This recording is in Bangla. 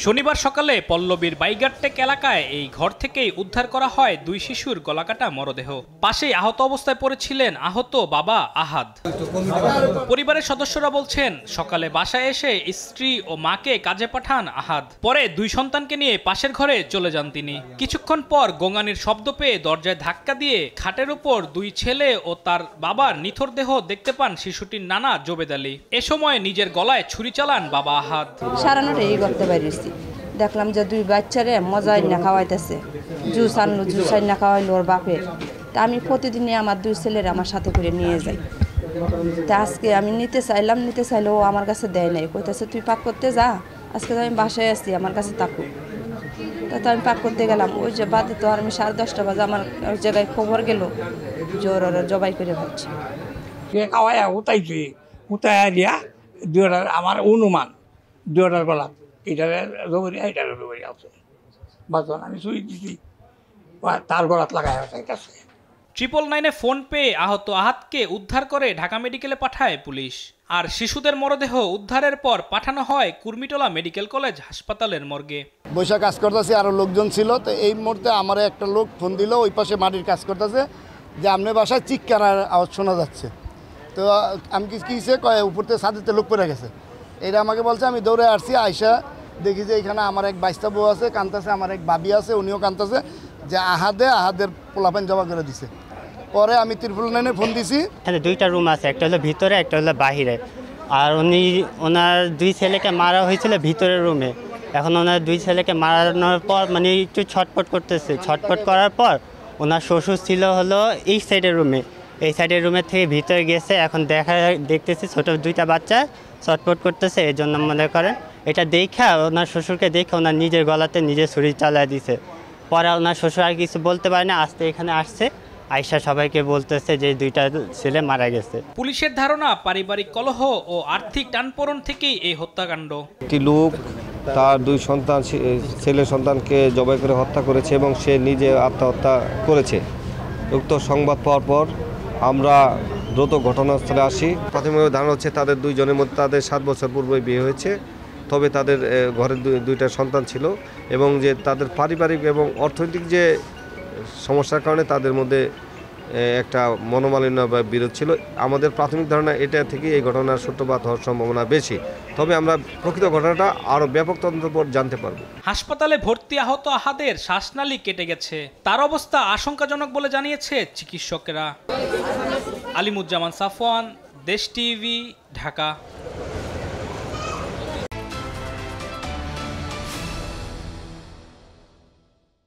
শনিবার সকালে পল্লবীর বাইগারটেক এলাকায় এই ঘর থেকেই উদ্ধার করা হয় দুই শিশুর গলাকাটা মরদেহ। পাশেই আহত অবস্থায় পড়েছিলেন আহত বাবা আহাদ। পরিবারের সদস্যরা বলছেন, সকালে বাসায় এসে স্ত্রী ও মাকে কাজে পাঠান আহাদ। পরে দুই সন্তানকে নিয়ে পাশের ঘরে চলে যান তিনি। কিছুক্ষণ পর গোঙানির শব্দ পেয়ে দরজায় ধাক্কা দিয়ে খাটের উপর দুই ছেলে ও তার বাবার নিথর দেহ দেখতে পান শিশুটির নানা জোবেদ আলী। এ সময় নিজের গলায় ছুরি চালান বাবা আহাদ। দেখলাম যে দুই বাচ্চারে মজাই না খাওয়াইতেছে, জুস আনলো, জুস আন না খাওয়াইলো ওর বাপের। তা আমি প্রতিদিনই আমার দুই ছেলের আমার সাথে করে নিয়ে যাই। তা আজকে আমি নিতে চাইলেও ও আমার কাছে দেয় নাই, কইতেছে তুই পাক করতে যা, আজকে তো আমি বাসায় আসছি, আমার কাছে থাকো। তা তো আমি পাক করতে গেলাম, ওই যে বাদে তো আর আমি 10:30 বাজে আমার ওই জায়গায় খবর গেল যে ওর জবাই করে ভাবছে। আমার অনুমান দুটার গলা আমি চুরি দিছি, তার গলাত লাগাই আছে। 999-এ ফোন পেয়ে আহত আহাদকে উদ্ধার করে ঢাকা মেডিকেলে পাঠায় পুলিশ। আর শিশুদের মরদেহ উদ্ধারের পর পাঠানো হয় কুর্মিটোলা মেডিকেল কলেজ হাসপাতালের মর্গে। বৈশাখ কাজ করতেছে, আরও লোকজন ছিল। তো এই মুহূর্তে আমার একটা লোক ফোন দিল, ওই পাশে মাটির কাজ করতেছে, যে আপনার বাসায় চিৎকার আওয়াজ শোনা যাচ্ছে। তো আমি কিসে কয় উপর থেকে ছাদেতে লোক পড়ে গেছে, এটা আমাকে বলছে। আমি দৌড়ে আসছি, আইসা দেখি যে এখানে আমার এক বাইস্তা বউ আছে কাঁদতেছে, আমার এক ভাবি আছে উনিও কাঁদতেছে, যে আহাদের পোলাপান জমা করে দিছে। পরে আমি 999-এ ফোন দিছি। এখানে দুইটা রুম আছে, একটা হলো ভিতরে, একটা হলো বাহিরে। আর ওনার দুই ছেলেকে মারা হয়েছিল ভিতরের রুমে। এখন ওনার দুই ছেলেকে মারানোর পর মানে একটু ছটপট করতেছে। ছটপট করার পর ওনার শ্বশুর ছিল হলো এই সাইডের রুমে, এই সাইডের রুমের থেকে ভিতরে গেছে। এখন দেখতেছি ছোট দুইটা বাচ্চা ছটপট করতেছে, এই জন্য মনে করেন এটা দেখা ওনার শ্বশুরকে দেখে ওনার নিজের গলাতে নিজে ছুরি চালিয়ে দিছে। পরে ওনার শ্বশুর আর কিছু বলতে পারে না, আস্তে এখানে আসছে, আয়শা সবাইকে বলতেছে যে দুইটা ছেলে মারা গেছে। পুলিশের ধারণা পারিবারিক কলহ ও আর্থিক টানপোড়েন থেকেই এই হত্যাকাণ্ড। একটি লোক তার দুই সন্তান ছেলে সন্তানকে জবাই করে হত্যা করেছে এবং সে নিজে আত্মহত্যা করেছে। উক্ত সংবাদ পাওয়ার পর আমরা দ্রুত ঘটনাস্থলে আসি। প্রাথমিকভাবে ধারণা হচ্ছে তাদের দুইজনের মধ্যে তাদের 7 বছর পূর্বে বিয়ে হয়েছে, তবে তাদের ঘরে দুইটা সন্তান ছিল এবং যে তাদের পারিবারিক এবং অর্থনৈতিক যে সমস্যার কারণে তাদের মধ্যে একটা মনোমালিন্য বা বিরোধ ছিল। আমাদের প্রাথমিক ধারণা এটা থেকে এই ঘটনার সূত্রপাত হওয়ার সম্ভাবনা বেশি, তবে আমরা প্রকৃত ঘটনাটা আরও ব্যাপক তদন্তের পর জানতে পারব। হাসপাতালে ভর্তি আহত আহাদের শ্বাসনালী কেটে গেছে, তার অবস্থা আশঙ্কাজনক বলে জানিয়েছে চিকিৎসকেরা। আলিমুজ্জামান সাফওয়ান, দেশ টিভি, ঢাকা।